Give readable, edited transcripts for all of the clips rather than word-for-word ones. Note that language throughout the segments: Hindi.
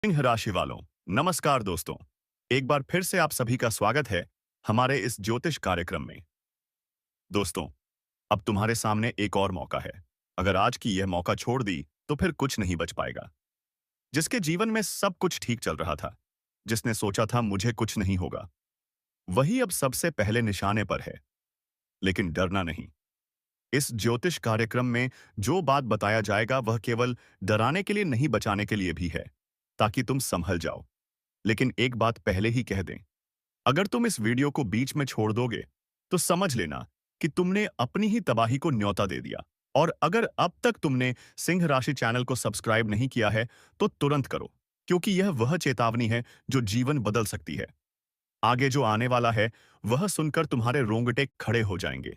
सिंह राशि वालों, नमस्कार दोस्तों। एक बार फिर से आप सभी का स्वागत है हमारे इस ज्योतिष कार्यक्रम में। दोस्तों, अब तुम्हारे सामने एक और मौका है। अगर आज की यह मौका छोड़ दी तो फिर कुछ नहीं बच पाएगा। जिसके जीवन में सब कुछ ठीक चल रहा था, जिसने सोचा था मुझे कुछ नहीं होगा, वही अब सबसे पहले निशाने पर है। लेकिन डरना नहीं। इस ज्योतिष कार्यक्रम में जो बात बताया जाएगा वह केवल डराने के लिए नहीं, बचाने के लिए भी है, ताकि तुम संभल जाओ। लेकिन एक बात पहले ही कह दें, अगर तुम इस वीडियो को बीच में छोड़ दोगे तो समझ लेना कि तुमने अपनी ही तबाही को न्योता दे दिया। और अगर अब तक तुमने सिंह राशि चैनल को सब्सक्राइब नहीं किया है तो तुरंत करो, क्योंकि यह वह चेतावनी है जो जीवन बदल सकती है। आगे जो आने वाला है वह सुनकर तुम्हारे रोंगटे खड़े हो जाएंगे।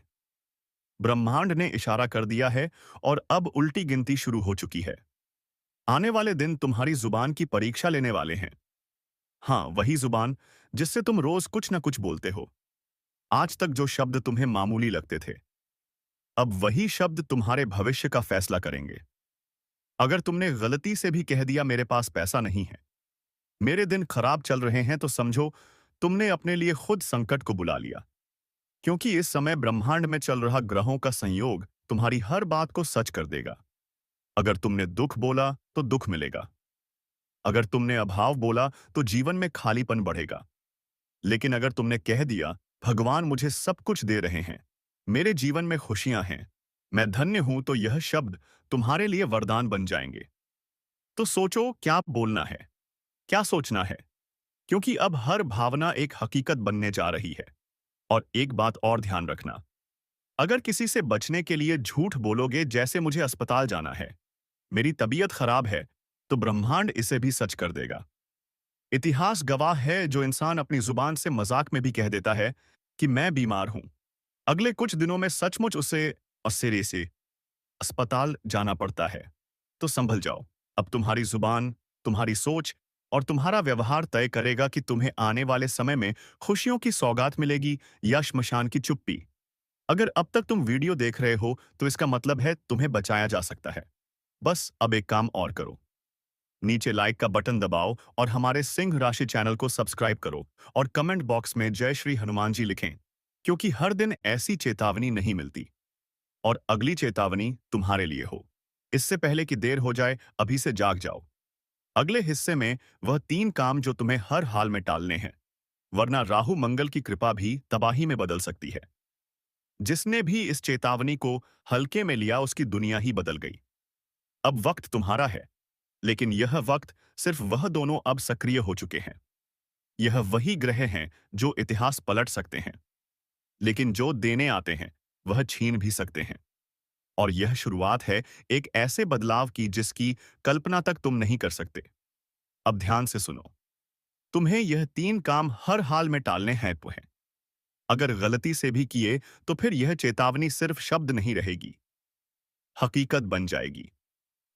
ब्रह्मांड ने इशारा कर दिया है और अब उल्टी गिनती शुरू हो चुकी है। आने वाले दिन तुम्हारी जुबान की परीक्षा लेने वाले हैं। हाँ, वही जुबान जिससे तुम रोज कुछ न कुछ बोलते हो। आज तक जो शब्द तुम्हें मामूली लगते थे, अब वही शब्द तुम्हारे भविष्य का फैसला करेंगे। अगर तुमने गलती से भी कह दिया मेरे पास पैसा नहीं है, मेरे दिन खराब चल रहे हैं, तो समझो तुमने अपने लिए खुद संकट को बुला लिया। क्योंकि इस समय ब्रह्मांड में चल रहा ग्रहों का संयोग तुम्हारी हर बात को सच कर देगा। अगर तुमने दुख बोला तो दुख मिलेगा। अगर तुमने अभाव बोला तो जीवन में खालीपन बढ़ेगा। लेकिन अगर तुमने कह दिया भगवान मुझे सब कुछ दे रहे हैं, मेरे जीवन में खुशियां हैं, मैं धन्य हूं, तो यह शब्द तुम्हारे लिए वरदान बन जाएंगे। तो सोचो क्या बोलना है, क्या सोचना है, क्योंकि अब हर भावना एक हकीकत बनने जा रही है। और एक बात और ध्यान रखना, अगर किसी से बचने के लिए झूठ बोलोगे, जैसे मुझे अस्पताल जाना है, मेरी तबीयत खराब है, तो ब्रह्मांड इसे भी सच कर देगा। इतिहास गवाह है, जो इंसान अपनी जुबान से मजाक में भी कह देता है कि मैं बीमार हूं, अगले कुछ दिनों में सचमुच उसे सिरे से अस्पताल जाना पड़ता है। तो संभल जाओ। अब तुम्हारी जुबान, तुम्हारी सोच और तुम्हारा व्यवहार तय करेगा कि तुम्हें आने वाले समय में खुशियों की सौगात मिलेगी या श्मशान की चुप्पी। अगर अब तक तुम वीडियो देख रहे हो तो इसका मतलब है तुम्हें बचाया जा सकता है। बस अब एक काम और करो, नीचे लाइक का बटन दबाओ और हमारे सिंह राशि चैनल को सब्सक्राइब करो और कमेंट बॉक्स में जय श्री हनुमान जी लिखें, क्योंकि हर दिन ऐसी चेतावनी नहीं मिलती। और अगली चेतावनी तुम्हारे लिए हो। इससे पहले कि देर हो जाए, अभी से जाग जाओ। अगले हिस्से में वह 3 काम जो तुम्हें हर हाल में टालने हैं, वरना राहु मंगल की कृपा भी तबाही में बदल सकती है। जिसने भी इस चेतावनी को हल्के में लिया उसकी दुनिया ही बदल गई। अब वक्त तुम्हारा है, लेकिन यह वक्त सिर्फ वह दोनों अब सक्रिय हो चुके हैं। यह वही ग्रह हैं जो इतिहास पलट सकते हैं, लेकिन जो देने आते हैं वह छीन भी सकते हैं। और यह शुरुआत है एक ऐसे बदलाव की जिसकी कल्पना तक तुम नहीं कर सकते। अब ध्यान से सुनो, तुम्हें यह 3 काम हर हाल में टालने हैं तो हैं। अगर गलती से भी किए तो फिर यह चेतावनी सिर्फ शब्द नहीं रहेगी, हकीकत बन जाएगी।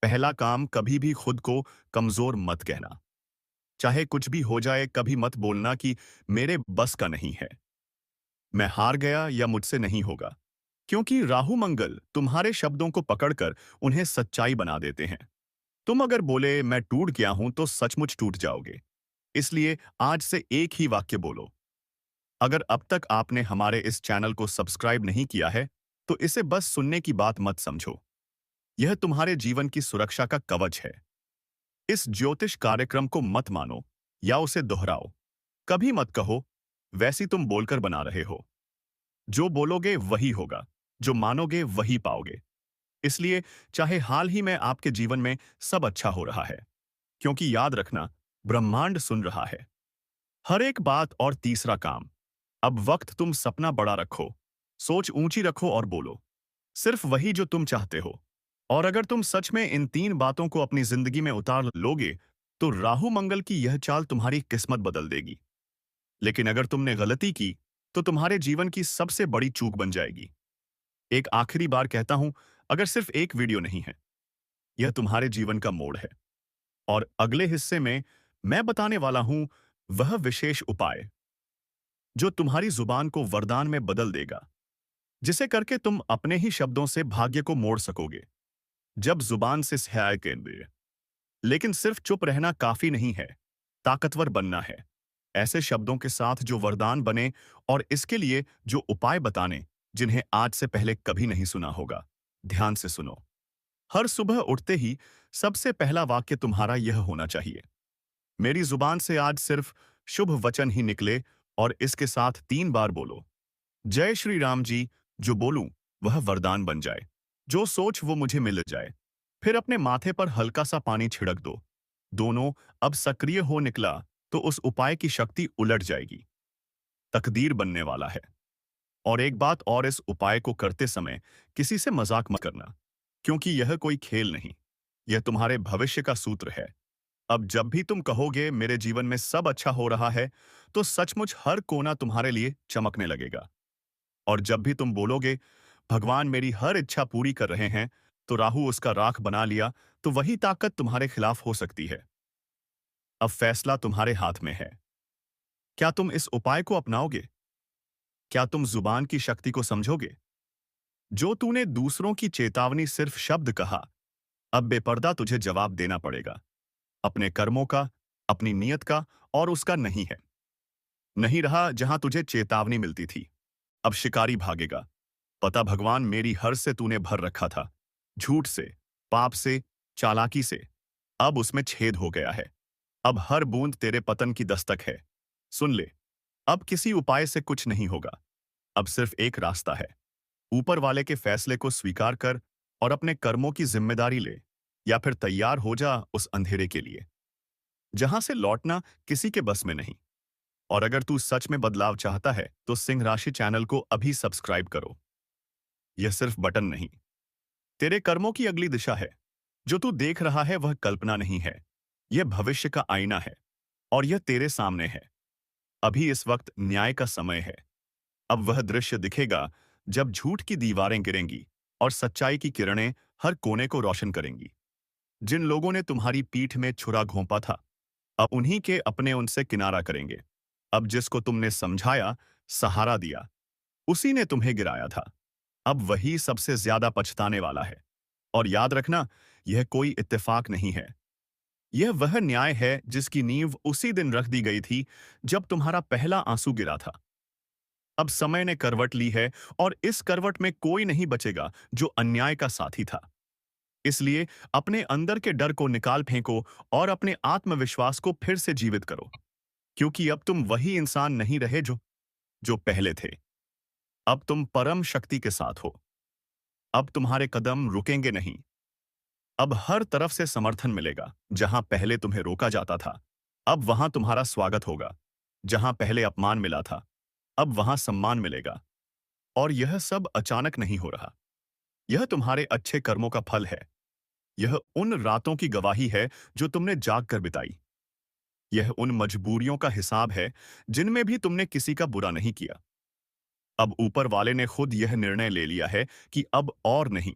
पहला काम, कभी भी खुद को कमजोर मत कहना। चाहे कुछ भी हो जाए, कभी मत बोलना कि मेरे बस का नहीं है, मैं हार गया या मुझसे नहीं होगा। क्योंकि राहु मंगल तुम्हारे शब्दों को पकड़कर उन्हें सच्चाई बना देते हैं। तुम अगर बोले मैं टूट गया हूं तो सचमुच टूट जाओगे। इसलिए आज से एक ही वाक्य बोलो। अगर अब तक आपने हमारे इस चैनल को सब्सक्राइब नहीं किया है तो इसे बस सुनने की बात मत समझो, यह तुम्हारे जीवन की सुरक्षा का कवच है। इस ज्योतिष कार्यक्रम को मत मानो या उसे दोहराओ। कभी मत कहो वैसी तुम बोलकर बना रहे हो। जो बोलोगे वही होगा, जो मानोगे वही पाओगे। इसलिए चाहे हाल ही में आपके जीवन में सब अच्छा हो रहा है, क्योंकि याद रखना, ब्रह्मांड सुन रहा है हर एक बात। और तीसरा काम, अब वक्त तुम सपना बड़ा रखो, सोच ऊंची रखो और बोलो सिर्फ वही जो तुम चाहते हो। और अगर तुम सच में इन 3 बातों को अपनी जिंदगी में उतार लोगे तो राहु मंगल की यह चाल तुम्हारी किस्मत बदल देगी। लेकिन अगर तुमने गलती की तो तुम्हारे जीवन की सबसे बड़ी चूक बन जाएगी। एक आखिरी बार कहता हूं, अगर सिर्फ एक वीडियो नहीं है, यह तुम्हारे जीवन का मोड़ है। और अगले हिस्से में मैं बताने वाला हूं वह विशेष उपाय जो तुम्हारी जुबान को वरदान में बदल देगा, जिसे करके तुम अपने ही शब्दों से भाग्य को मोड़ सकोगे। जब जुबान से सहाय केंद्र लेकिन सिर्फ चुप रहना काफी नहीं है, ताकतवर बनना है। ऐसे शब्दों के साथ जो वरदान बने और इसके लिए जो उपाय बताने, जिन्हें आज से पहले कभी नहीं सुना होगा। ध्यान से सुनो। हर सुबह उठते ही सबसे पहला वाक्य तुम्हारा यह होना चाहिए, मेरी जुबान से आज सिर्फ शुभ वचन ही निकले, और इसके साथ 3 बार बोलो, जय श्री राम जी। जो बोलूं वह वरदान बन जाए, जो सोच वो मुझे मिल जाए। फिर अपने माथे पर हल्का सा पानी छिड़क दो। दोनों अब सक्रिय हो निकला तो उस उपाय की शक्ति उलट जाएगी, तकदीर बनने वाला है। और एक बात और, इस उपाय को करते समय किसी से मजाक मत करना, क्योंकि यह कोई खेल नहीं, यह तुम्हारे भविष्य का सूत्र है। अब जब भी तुम कहोगे मेरे जीवन में सब अच्छा हो रहा है, तो सचमुच हर कोना तुम्हारे लिए चमकने लगेगा। और जब भी तुम बोलोगे भगवान मेरी हर इच्छा पूरी कर रहे हैं, तो राहु उसका राख बना लिया, तो वही ताकत तुम्हारे खिलाफ हो सकती है। अब फैसला तुम्हारे हाथ में है। क्या तुम इस उपाय को अपनाओगे? क्या तुम जुबान की शक्ति को समझोगे? जो तूने दूसरों की चेतावनी सिर्फ शब्द कहा, अब बेपर्दा तुझे जवाब देना पड़ेगा। अपने कर्मों का, अपनी नीयत का, और उसका नहीं है। नहीं रहा जहां तुझे चेतावनी मिलती थी, अब शिकारी भागेगा। पता भगवान मेरी हर से तूने भर रखा था, झूठ से, पाप से, चालाकी से। अब उसमें छेद हो गया है। अब हर बूंद तेरे पतन की दस्तक है। सुन ले, अब किसी उपाय से कुछ नहीं होगा। अब सिर्फ एक रास्ता है, ऊपर वाले के फैसले को स्वीकार कर और अपने कर्मों की जिम्मेदारी ले, या फिर तैयार हो जा उस अंधेरे के लिए जहां से लौटना किसी के बस में नहीं। और अगर तू सच में बदलाव चाहता है तो सिंह राशि चैनल को अभी सब्सक्राइब करो। यह सिर्फ बटन नहीं, तेरे कर्मों की अगली दिशा है। जो तू देख रहा है वह कल्पना नहीं है, यह भविष्य का आईना है, और यह तेरे सामने है। अभी इस वक्त न्याय का समय है। अब वह दृश्य दिखेगा जब झूठ की दीवारें गिरेंगी और सच्चाई की किरणें हर कोने को रोशन करेंगी। जिन लोगों ने तुम्हारी पीठ में छुरा घोंपा था, अब उन्हीं के अपने उनसे किनारा करेंगे। अब जिसको तुमने समझाया, सहारा दिया, उसी ने तुम्हें गिराया था। अब वही सबसे ज्यादा पछताने वाला है। और याद रखना, यह कोई इत्तेफाक नहीं है। यह वह न्याय है जिसकी नींव उसी दिन रख दी गई थी जब तुम्हारा पहला आंसू गिरा था। अब समय ने करवट ली है, और इस करवट में कोई नहीं बचेगा जो अन्याय का साथी था। इसलिए अपने अंदर के डर को निकाल फेंको और अपने आत्मविश्वास को फिर से जीवित करो, क्योंकि अब तुम वही इंसान नहीं रहे जो जो पहले थे। अब तुम परम शक्ति के साथ हो। अब तुम्हारे कदम रुकेंगे नहीं। अब हर तरफ से समर्थन मिलेगा। जहां पहले तुम्हें रोका जाता था, अब वहां तुम्हारा स्वागत होगा। जहां पहले अपमान मिला था, अब वहां सम्मान मिलेगा। और यह सब अचानक नहीं हो रहा, यह तुम्हारे अच्छे कर्मों का फल है। यह उन रातों की गवाही है जो तुमने जाग कर बिताई। यह उन मजबूरियों का हिसाब है जिनमें भी तुमने किसी का बुरा नहीं किया। अब ऊपर वाले ने खुद यह निर्णय ले लिया है कि अब और नहीं,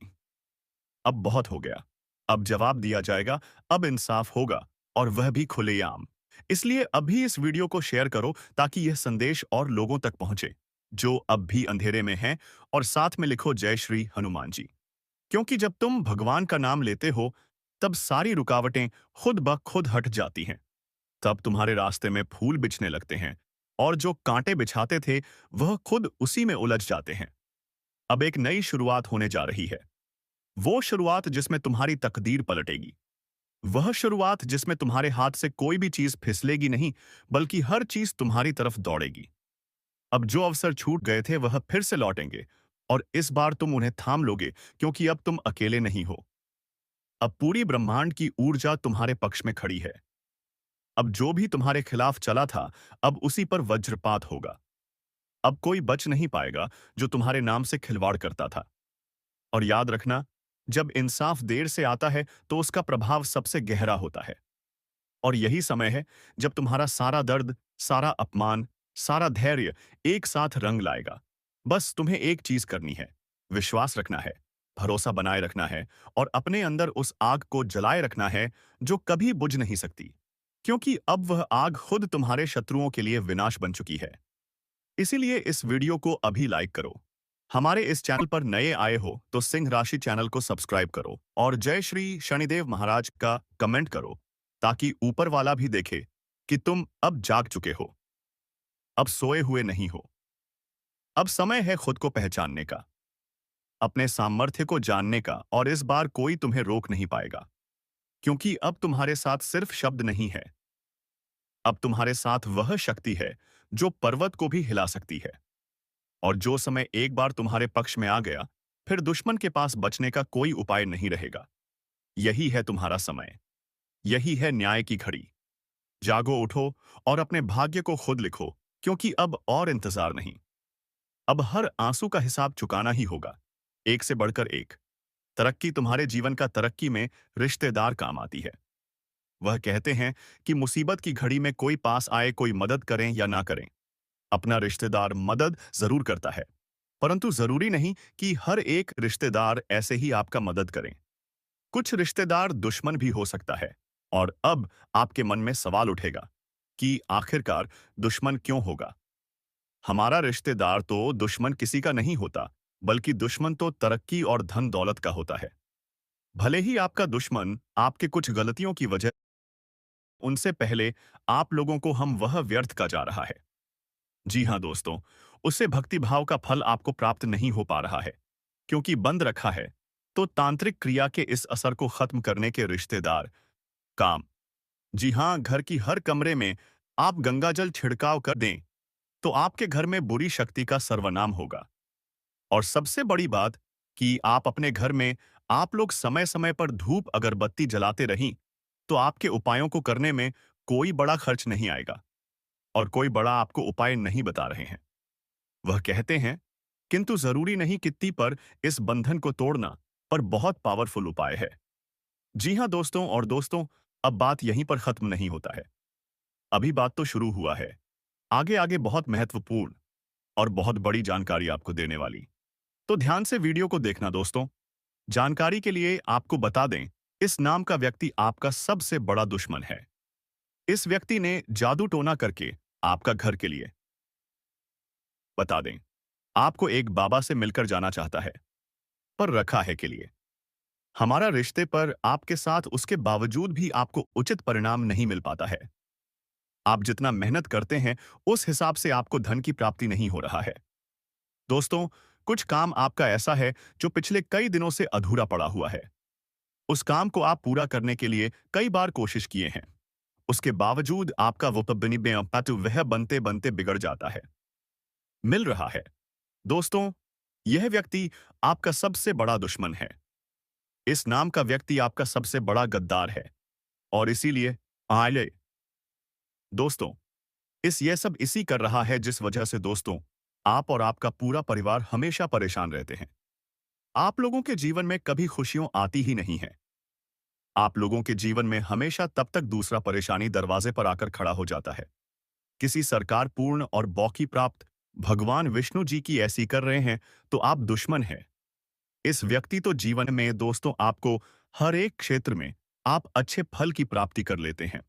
अब बहुत हो गया। अब जवाब दिया जाएगा, अब इंसाफ होगा, और वह भी खुलेआम। इसलिए अभी इस वीडियो को शेयर करो ताकि यह संदेश और लोगों तक पहुंचे जो अब भी अंधेरे में हैं, और साथ में लिखो जय श्री हनुमान जी। क्योंकि जब तुम भगवान का नाम लेते हो, तब सारी रुकावटें खुद ब खुद हट जाती हैं। तब तुम्हारे रास्ते में फूल बिछने लगते हैं, और जो कांटे बिछाते थे वह खुद उसी में उलझ जाते हैं। अब एक नई शुरुआत होने जा रही है। वो शुरुआत जिसमें तुम्हारी तकदीर पलटेगी। वह शुरुआत जिसमें तुम्हारे हाथ से कोई भी चीज फिसलेगी नहीं, बल्कि हर चीज तुम्हारी तरफ दौड़ेगी। अब जो अवसर छूट गए थे वह फिर से लौटेंगे, और इस बार तुम उन्हें थाम लोगे, क्योंकि अब तुम अकेले नहीं हो। अब पूरी ब्रह्मांड की ऊर्जा तुम्हारे पक्ष में खड़ी है। अब जो भी तुम्हारे खिलाफ चला था, अब उसी पर वज्रपात होगा। अब कोई बच नहीं पाएगा जो तुम्हारे नाम से खिलवाड़ करता था। और याद रखना, जब इंसाफ देर से आता है तो उसका प्रभाव सबसे गहरा होता है। और यही समय है जब तुम्हारा सारा दर्द, सारा अपमान, सारा धैर्य एक साथ रंग लाएगा। बस तुम्हें एक चीज करनी है, विश्वास रखना है, भरोसा बनाए रखना है, और अपने अंदर उस आग को जलाए रखना है जो कभी बुझ नहीं सकती। क्योंकि अब वह आग खुद तुम्हारे शत्रुओं के लिए विनाश बन चुकी है। इसीलिए इस वीडियो को अभी लाइक करो, हमारे इस चैनल पर नए आए हो तो सिंह राशि चैनल को सब्सक्राइब करो और जय श्री शनिदेव महाराज का कमेंट करो ताकि ऊपर वाला भी देखे कि तुम अब जाग चुके हो, अब सोए हुए नहीं हो। अब समय है खुद को पहचानने का, अपने सामर्थ्य को जानने का, और इस बार कोई तुम्हें रोक नहीं पाएगा, क्योंकि अब तुम्हारे साथ सिर्फ शब्द नहीं है, अब तुम्हारे साथ वह शक्ति है जो पर्वत को भी हिला सकती है। और जो समय एक बार तुम्हारे पक्ष में आ गया, फिर दुश्मन के पास बचने का कोई उपाय नहीं रहेगा। यही है तुम्हारा समय, यही है न्याय की घड़ी। जागो, उठो और अपने भाग्य को खुद लिखो, क्योंकि अब और इंतजार नहीं। अब हर आंसू का हिसाब चुकाना ही होगा, एक से बढ़कर एक। तरक्की तुम्हारे जीवन का तरक्की में रिश्तेदार काम आती है। वह कहते हैं कि मुसीबत की घड़ी में कोई पास आए, कोई मदद करें या ना करें, अपना रिश्तेदार मदद जरूर करता है, परंतु जरूरी नहीं कि हर एक रिश्तेदार ऐसे ही आपका मदद करें। कुछ रिश्तेदार दुश्मन भी हो सकता है। और अब आपके मन में सवाल उठेगा कि आखिरकार दुश्मन क्यों होगा? हमारा रिश्तेदार तो दुश्मन किसी का नहीं होता, बल्कि दुश्मन तो तरक्की और धन दौलत का होता है। भले ही आपका दुश्मन आपके कुछ गलतियों की वजह, उनसे पहले आप लोगों को हम वह व्यर्थ का जा रहा है। जी हाँ दोस्तों, उससे भक्तिभाव का फल आपको प्राप्त नहीं हो पा रहा है, क्योंकि बंद रखा है। तो तांत्रिक क्रिया के इस असर को खत्म करने के रिश्तेदार काम। जी हाँ, घर की हर कमरे में आप गंगाजल छिड़काव कर दें तो आपके घर में बुरी शक्ति का सर्वनाम होगा। और सबसे बड़ी बात कि आप अपने घर में आप लोग समय समय पर धूप अगरबत्ती जलाते रहीं तो आपके उपायों को करने में कोई बड़ा खर्च नहीं आएगा। और कोई बड़ा आपको उपाय नहीं बता रहे हैं, वह कहते हैं, किंतु जरूरी नहीं कित्ती पर इस बंधन को तोड़ना पर बहुत पावरफुल उपाय है। जी हाँ दोस्तों, और दोस्तों, अब बात यहीं पर खत्म नहीं होता है, अभी बात तो शुरू हुआ है। आगे आगे बहुत महत्वपूर्ण और बहुत बड़ी जानकारी आपको देने वाली, तो ध्यान से वीडियो को देखना दोस्तों। जानकारी के लिए आपको बता दें, इस नाम का व्यक्ति आपका सबसे बड़ा दुश्मन है। इस व्यक्ति ने जादू टोना करके आपका घर के लिए, बता दें, आपको एक बाबा से मिलकर जाना चाहता है, पर रखा है के लिए। हमारा रिश्ते पर आपके साथ उसके बावजूद भी आपको उचित परिणाम नहीं मिल पाता है। आप जितना मेहनत करते हैं उस हिसाब से आपको धन की प्राप्ति नहीं हो रहा है। दोस्तों, कुछ काम आपका ऐसा है जो पिछले कई दिनों से अधूरा पड़ा हुआ है। उस काम को आप पूरा करने के लिए कई बार कोशिश किए हैं, उसके बावजूद आपका वो पबनी बेअपातु वह बनते बनते बिगड़ जाता है। मिल रहा है। दोस्तों, यह व्यक्ति आपका सबसे बड़ा दुश्मन है। इस नाम का व्यक्ति आपका सबसे बड़ा गद्दार है। और इसीलिए आले दोस्तों, इस ये सब इसी कर रहा है जिस वजह से दोस्तों आप और आपका पूरा परिवार हमेशा परेशान रहते हैं। आप लोगों के जीवन में कभी खुशियां आती ही नहीं है। आप लोगों के जीवन में हमेशा तब तक दूसरा परेशानी दरवाजे पर आकर खड़ा हो जाता है। किसी सरकार पूर्ण और बौखी प्राप्त भगवान विष्णु जी की ऐसी कर रहे हैं तो आप दुश्मन हैं। इस व्यक्ति तो जीवन में दोस्तों आपको हर एक क्षेत्र में आप अच्छे फल की प्राप्ति कर लेते हैं।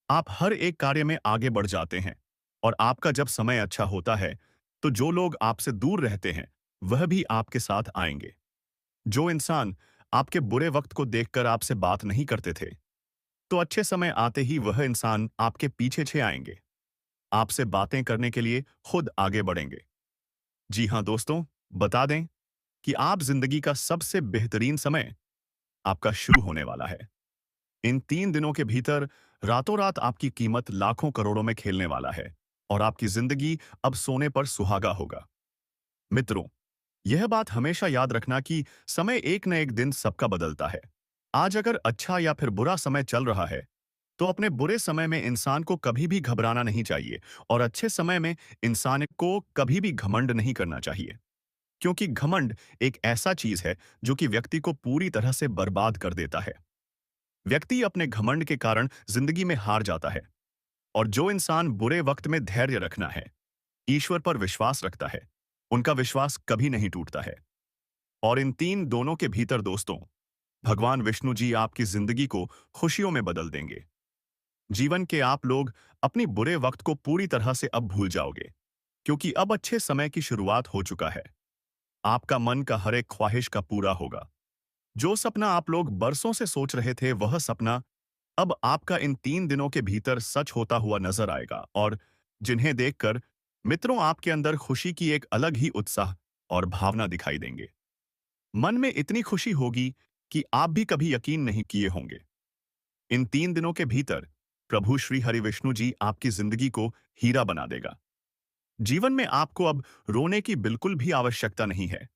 आप हर एक कार्य में आगे बढ़ जाते हैं। और आपका जब समय अच्छा होता है तो जो लोग आपसे दूर रहते हैं वह भी आपके साथ आएंगे। जो इंसान आपके बुरे वक्त को देखकर आपसे बात नहीं करते थे, तो अच्छे समय आते ही वह इंसान आपके पीछे छे आएंगे, आपसे बातें करने के लिए खुद आगे बढ़ेंगे। जी हाँ दोस्तों, बता दें कि आप जिंदगी का सबसे बेहतरीन समय आपका शुरू होने वाला है। इन 3 दिनों के भीतर रातों रात आपकी कीमत लाखों करोड़ों में खेलने वाला है और आपकी जिंदगी अब सोने पर सुहागा होगा। मित्रों, यह बात हमेशा याद रखना कि समय एक न एक दिन सबका बदलता है। आज अगर अच्छा या फिर बुरा समय चल रहा है तो अपने बुरे समय में इंसान को कभी भी घबराना नहीं चाहिए और अच्छे समय में इंसान को कभी भी घमंड नहीं करना चाहिए, क्योंकि घमंड एक ऐसा चीज है जो कि व्यक्ति को पूरी तरह से बर्बाद कर देता है। व्यक्ति अपने घमंड के कारण जिंदगी में हार जाता है। और जो इंसान बुरे वक्त में धैर्य रखना है, ईश्वर पर विश्वास रखता है, उनका विश्वास कभी नहीं टूटता है। और इन 3 दोनों के भीतर दोस्तों भगवान विष्णु जी आपकी जिंदगी को खुशियों में बदल देंगे। जीवन के आप लोग अपनी बुरे वक्त को पूरी तरह से अब भूल जाओगे, क्योंकि अब अच्छे समय की शुरुआत हो चुका है। आपका मन का हर एक ख्वाहिश का पूरा होगा। जो सपना आप लोग बरसों से सोच रहे थे, वह सपना अब आपका इन 3 दिनों के भीतर सच होता हुआ नजर आएगा, और जिन्हें देखकर मित्रों आपके अंदर खुशी की एक अलग ही उत्साह और भावना दिखाई देंगे। मन में इतनी खुशी होगी कि आप भी कभी यकीन नहीं किए होंगे। इन 3 दिनों के भीतर प्रभु श्री हरि विष्णु जी आपकी जिंदगी को हीरा बना देगा। जीवन में आपको अब रोने की बिल्कुल भी आवश्यकता नहीं है,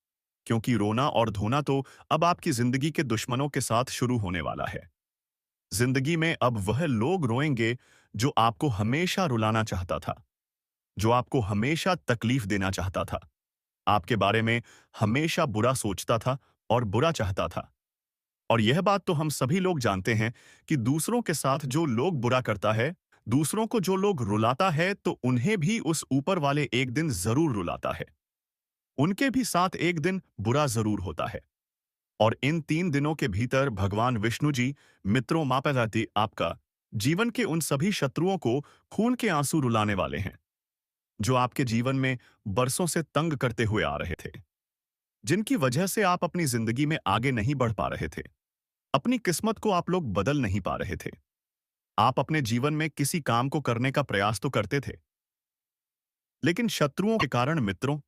क्योंकि रोना और धोना तो अब आपकी जिंदगी के दुश्मनों के साथ शुरू होने वाला है। जिंदगी में अब वह लोग रोएंगे जो आपको हमेशा रुलाना चाहता था, जो आपको हमेशा तकलीफ देना चाहता था, आपके बारे में हमेशा बुरा सोचता था और बुरा चाहता था। और यह बात तो हम सभी लोग जानते हैं कि दूसरों के साथ जो लोग बुरा करता है, दूसरों को जो लोग रुलाता है, तो उन्हें भी उस ऊपर वाले एक दिन जरूर रुलाता है। उनके भी साथ एक दिन बुरा जरूर होता है। और इन 3 दिनों के भीतर भगवान विष्णु जी, मित्रों मापैदाती आपका जीवन के उन सभी शत्रुओं को खून के आंसू रुलाने वाले हैं, जो आपके जीवन में बरसों से तंग करते हुए आ रहे थे, जिनकी वजह से आप अपनी जिंदगी में आगे नहीं बढ़ पा रहे थे। अपनी किस्मत को आप लोग बदल नहीं पा रहे थे। आप अपने जीवन में किसी काम को करने का प्रयास तो करते थे, लेकिन शत्रुओं के कारण मित्रों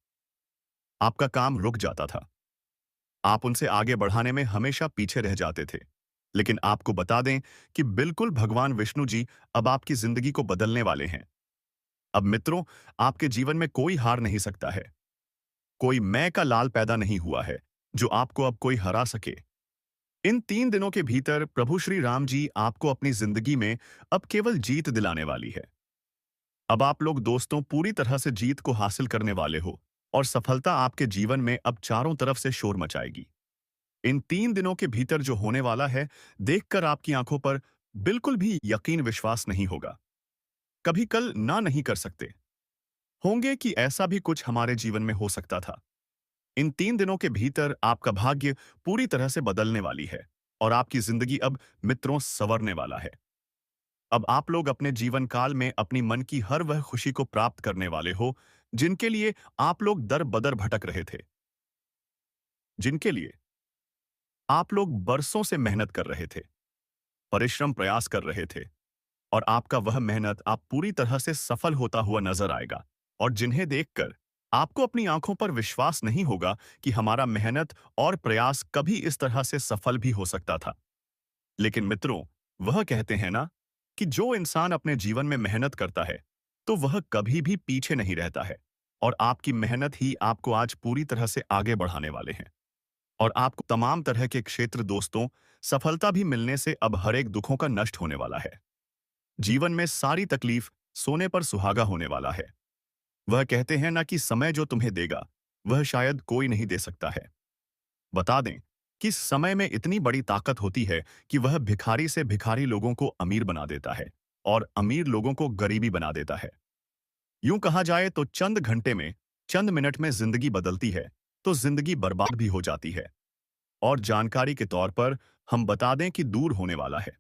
आपका काम रुक जाता था। आप उनसे आगे बढ़ाने में हमेशा पीछे रह जाते थे। लेकिन आपको बता दें कि बिल्कुल भगवान विष्णु जी अब आपकी जिंदगी को बदलने वाले हैं। अब मित्रों, आपके जीवन में कोई हार नहीं सकता है। कोई मैं का लाल पैदा नहीं हुआ है जो आपको अब कोई हरा सके। इन 3 दिनों के भीतर प्रभु श्री राम जी आपको अपनी जिंदगी में अब केवल जीत दिलाने वाली है। अब आप लोग दोस्तों पूरी तरह से जीत को हासिल करने वाले हो, और सफलता आपके जीवन में अब चारों तरफ से शोर मचाएगी। इन 3 दिनों के भीतर जो होने वाला है, देखकर आपकी आंखों पर बिल्कुल भी यकीन विश्वास नहीं होगा। कभी कल ना नहीं कर सकते होंगे कि ऐसा भी कुछ हमारे जीवन में हो सकता था। इन 3 दिनों के भीतर आपका भाग्य पूरी तरह से बदलने वाली है, और आपकी जिंदगी अब मित्रों संवरने वाला है। अब आप लोग अपने जीवन काल में अपनी मन की हर वह खुशी को प्राप्त करने वाले हो, जिनके लिए आप लोग दर बदर भटक रहे थे, जिनके लिए आप लोग बरसों से मेहनत कर रहे थे, परिश्रम प्रयास कर रहे थे, और आपका वह मेहनत आप पूरी तरह से सफल होता हुआ नजर आएगा। और जिन्हें देखकर आपको अपनी आंखों पर विश्वास नहीं होगा कि हमारा मेहनत और प्रयास कभी इस तरह से सफल भी हो सकता था। लेकिन मित्रों, वह कहते हैं ना कि जो इंसान अपने जीवन में मेहनत करता है, तो वह कभी भी पीछे नहीं रहता है। और आपकी मेहनत ही आपको आज पूरी तरह से आगे बढ़ाने वाले हैं। और आपको तमाम तरह के क्षेत्र दोस्तों, सफलता भी मिलने से अब हर एक दुखों का नष्ट होने वाला है। जीवन में सारी तकलीफ सोने पर सुहागा होने वाला है। वह कहते हैं ना कि समय जो तुम्हें देगा, वह शायद कोई नहीं दे सकता है। बता दें कि समय में इतनी बड़ी ताकत होती है कि वह भिखारी से भिखारी लोगों को अमीर बना देता है, और अमीर लोगों को गरीबी बना देता है। यूं कहा जाए तो चंद घंटे में, चंद मिनट में जिंदगी बदलती है, तो जिंदगी बर्बाद भी हो जाती है। और जानकारी के तौर पर हम बता दें कि दूर होने वाला है।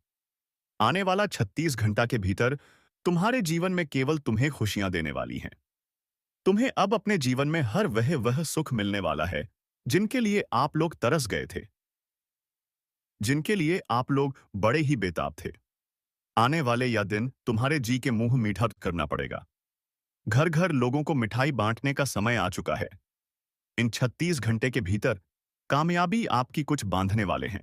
आने वाला 36 घंटा के भीतर तुम्हारे जीवन में केवल तुम्हें खुशियां देने वाली हैं। तुम्हें अब अपने जीवन में हर वह सुख मिलने वाला है, जिनके लिए आप लोग तरस गए थे, जिनके लिए आप लोग बड़े ही बेताब थे। आने वाले यह दिन तुम्हारे जी के मुंह मीठा करना पड़ेगा। घर घर लोगों को मिठाई बांटने का समय आ चुका है। इन 36 घंटे के भीतर कामयाबी आपकी कुछ बांधने वाले हैं।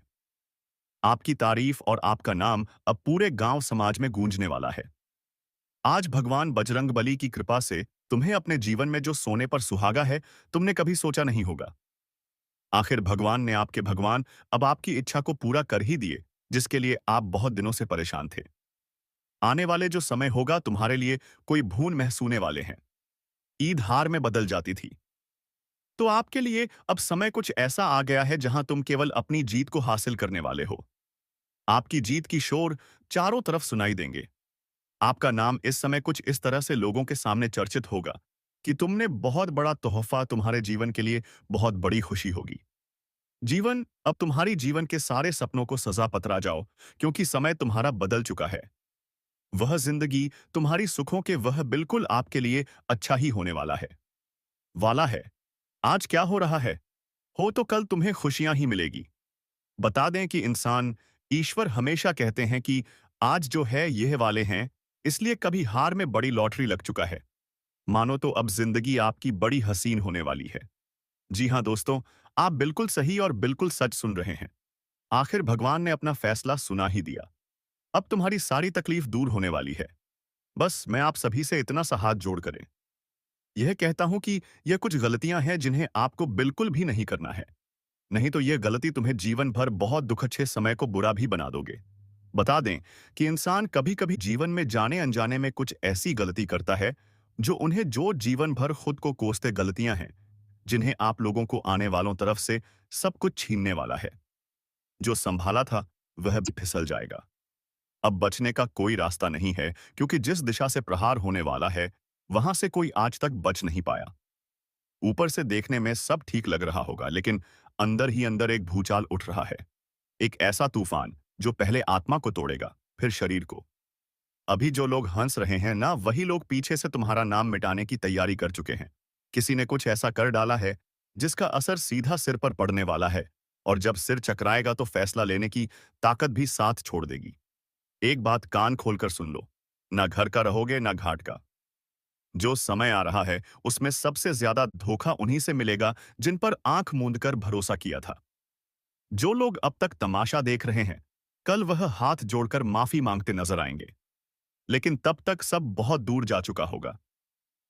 आपकी तारीफ और आपका नाम अब पूरे गांव समाज में गूंजने वाला है। आज भगवान बजरंगबली की कृपा से तुम्हें अपने जीवन में जो सोने पर सुहागा है, तुमने कभी सोचा नहीं होगा। आखिर भगवान ने आपके भगवान अब आपकी इच्छा को पूरा कर ही दिए, जिसके लिए आप बहुत दिनों से परेशान थे। आने वाले जो समय होगा तुम्हारे लिए कोई भून महसूने वाले हैं। ईद हार में बदल जाती थी, तो आपके लिए अब समय कुछ ऐसा आ गया है जहां तुम केवल अपनी जीत को हासिल करने वाले हो। आपकी जीत की शोर चारों तरफ सुनाई देंगे। आपका नाम इस समय कुछ इस तरह से लोगों के सामने चर्चित होगा कि तुमने बहुत बड़ा तोहफा, तुम्हारे जीवन के लिए बहुत बड़ी खुशी होगी। जीवन अब तुम्हारी जीवन के सारे सपनों को सजा पतरा जाओ, क्योंकि समय तुम्हारा बदल चुका है। वह जिंदगी तुम्हारी सुखों के वह बिल्कुल आपके लिए अच्छा ही होने वाला है। आज क्या हो रहा है, हो तो कल तुम्हें खुशियां ही मिलेगी। बता दें कि इंसान, ईश्वर हमेशा कहते हैं कि आज जो है यह वाले हैं, इसलिए कभी हार में बड़ी लॉटरी लग चुका है। मानो तो अब जिंदगी आपकी बड़ी हसीन होने वाली है। जी हाँ दोस्तों, आप बिल्कुल सही और बिल्कुल सच सुन रहे हैं। आखिर भगवान ने अपना फैसला सुना ही दिया। अब तुम्हारी सारी तकलीफ दूर होने वाली है। बस मैं आप सभी से इतना सा हाथ जोड़ करें, यह कहता हूं कि यह कुछ गलतियां हैं जिन्हें आपको बिल्कुल भी नहीं करना है। नहीं तो यह गलती तुम्हें जीवन भर बहुत दुख अच्छे समय को बुरा भी बना दोगे। बता दें कि इंसान कभी कभी जीवन में जाने अनजाने में कुछ ऐसी गलती करता है जो जीवन भर खुद को कोसते गलतियां हैं, जिन्हें आप लोगों को आने वालों तरफ से सब कुछ छीनने वाला है। जो संभाला था वह भी फिसल जाएगा। अब बचने का कोई रास्ता नहीं है, क्योंकि जिस दिशा से प्रहार होने वाला है वहां से कोई आज तक बच नहीं पाया। ऊपर से देखने में सब ठीक लग रहा होगा, लेकिन अंदर ही अंदर एक भूचाल उठ रहा है। एक ऐसा तूफान जो पहले आत्मा को तोड़ेगा, फिर शरीर को। अभी जो लोग हंस रहे हैं ना, वही लोग पीछे से तुम्हारा नाम मिटाने की तैयारी कर चुके हैं। किसी ने कुछ ऐसा कर डाला है जिसका असर सीधा सिर पर पड़ने वाला है, और जब सिर चकराएगा तो फैसला लेने की ताकत भी साथ छोड़ देगी। एक बात कान खोलकर सुन लो, ना घर का रहोगे ना घाट का। जो समय आ रहा है उसमें सबसे ज्यादा धोखा उन्हीं से मिलेगा जिन पर आंख मूंद कर भरोसा किया था। जो लोग अब तक तमाशा देख रहे हैं, कल वह हाथ जोड़कर माफी मांगते नजर आएंगे, लेकिन तब तक सब बहुत दूर जा चुका होगा।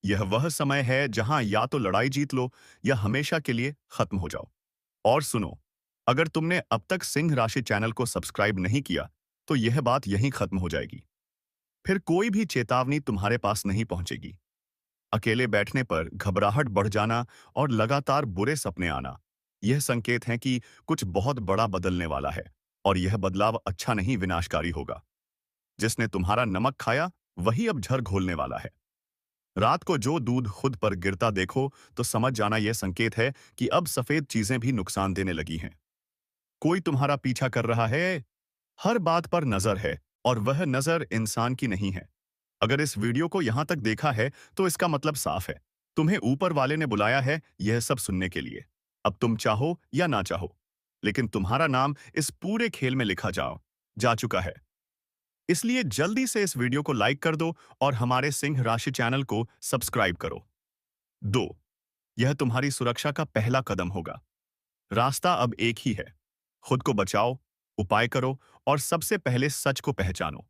यह वह समय है जहां या तो लड़ाई जीत लो या हमेशा के लिए खत्म हो जाओ। और सुनो, अगर तुमने अब तक सिंह राशि चैनल को सब्सक्राइब नहीं किया, तो यह बात यहीं खत्म हो जाएगी। फिर कोई भी चेतावनी तुम्हारे पास नहीं पहुंचेगी। अकेले बैठने पर घबराहट बढ़ जाना और लगातार बुरे सपने आना, यह संकेत है कि कुछ बहुत बड़ा बदलने वाला है, और यह बदलाव अच्छा नहीं, विनाशकारी होगा। जिसने तुम्हारा नमक खाया वही अब झर घोलने वाला है। रात को जो दूध खुद पर गिरता देखो तो समझ जाना, यह संकेत है कि अब सफेद चीजें भी नुकसान देने लगी हैं। कोई तुम्हारा पीछा कर रहा है, हर बात पर नजर है, और वह नजर इंसान की नहीं है। अगर इस वीडियो को यहां तक देखा है तो इसका मतलब साफ है, तुम्हें ऊपर वाले ने बुलाया है यह सब सुनने के लिए। अब तुम चाहो या ना चाहो, लेकिन तुम्हारा नाम इस पूरे खेल में लिखा जा चुका है। इसलिए जल्दी से इस वीडियो को लाइक कर दो और हमारे सिंह राशि चैनल को सब्सक्राइब करो। 2. यह तुम्हारी सुरक्षा का पहला कदम होगा। रास्ता अब एक ही है, खुद को बचाओ, उपाय करो, और सबसे पहले सच को पहचानो।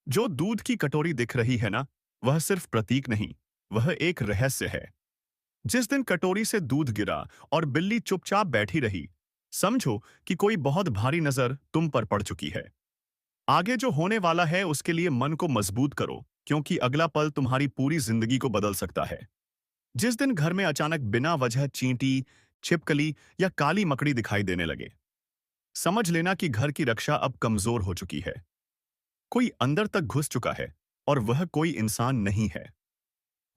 जो दूध की कटोरी दिख रही है ना, वह सिर्फ प्रतीक नहीं, वह एक रहस्य है। जिस दिन कटोरी से दूध गिरा और बिल्ली चुपचाप बैठी रही, समझो कि कोई बहुत भारी नजर तुम पर पड़ चुकी है। आगे जो होने वाला है उसके लिए मन को मजबूत करो, क्योंकि अगला पल तुम्हारी पूरी जिंदगी को बदल सकता है। जिस दिन घर में अचानक बिना वजह चींटी, छिपकली या काली मकड़ी दिखाई देने लगे, समझ लेना कि घर की रक्षा अब कमजोर हो चुकी है। कोई अंदर तक घुस चुका है, और वह कोई इंसान नहीं है।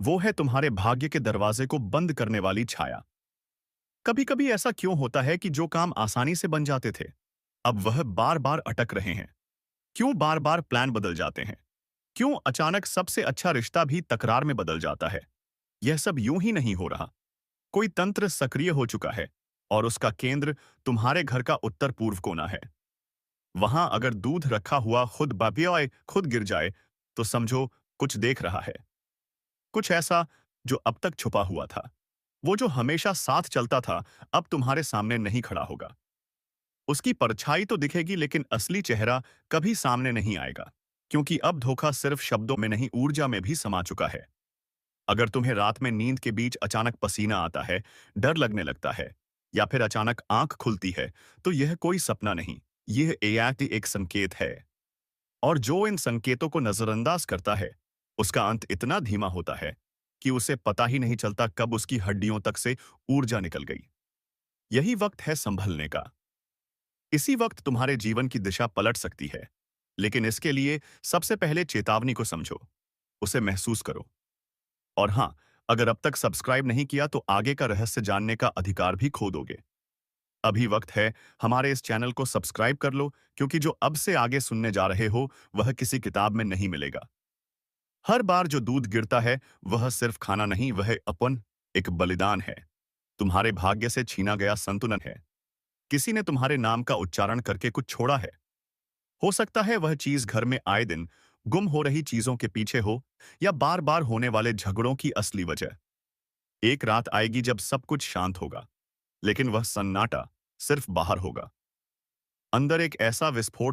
वो है तुम्हारे भाग्य के दरवाजे को बंद करने वाली छाया। कभी कभी ऐसा क्यों होता है कि जो काम आसानी से बन जाते थे, अब वह बार बार अटक रहे हैं? क्यों बार बार प्लान बदल जाते हैं? क्यों अचानक सबसे अच्छा रिश्ता भी तकरार में बदल जाता है? यह सब यूं ही नहीं हो रहा। कोई तंत्र सक्रिय हो चुका है, और उसका केंद्र तुम्हारे घर का उत्तर पूर्व कोना है। वहां अगर दूध रखा हुआ खुद बपियोए खुद गिर जाए, तो समझो कुछ देख रहा है। कुछ ऐसा जो अब तक छुपा हुआ था। वो जो हमेशा साथ चलता था, अब तुम्हारे सामने नहीं खड़ा होगा। उसकी परछाई तो दिखेगी, लेकिन असली चेहरा कभी सामने नहीं आएगा, क्योंकि अब धोखा सिर्फ शब्दों में नहीं, ऊर्जा में भी समा चुका है। अगर तुम्हें रात में नींद के बीच अचानक पसीना आता है, डर लगने लगता है, या फिर अचानक आंख खुलती है, तो यह कोई सपना नहीं, यह एक संकेत है। और जो इन संकेतों को नजरअंदाज करता है, उसका अंत इतना धीमा होता है कि उसे पता ही नहीं चलता कब उसकी हड्डियों तक से ऊर्जा निकल गई। यही वक्त है संभलने का। इसी वक्त तुम्हारे जीवन की दिशा पलट सकती है, लेकिन इसके लिए सबसे पहले चेतावनी को समझो, उसे महसूस करो। और हां, अगर अब तक सब्सक्राइब नहीं किया तो आगे का रहस्य जानने का अधिकार भी खो दोगे। अभी वक्त है, हमारे इस चैनल को सब्सक्राइब कर लो, क्योंकि जो अब से आगे सुनने जा रहे हो वह किसी किताब में नहीं मिलेगा। हर बार जो दूध गिरता है वह सिर्फ खाना नहीं, वह अपन एक बलिदान है। तुम्हारे भाग्य से छीना गया संतुलन है। किसी ने तुम्हारे नाम का उच्चारण करके कुछ छोड़ा है। हो सकता है वह चीज घर में आए दिन गुम हो रही चीजों के पीछे हो, या बार बार होने वाले झगड़ों की असली वजह। एक रात आएगी जब सब कुछ शांत होगा, लेकिन वह सन्नाटा सिर्फ बाहर होगा। अंदर एक ऐसा विस्फोट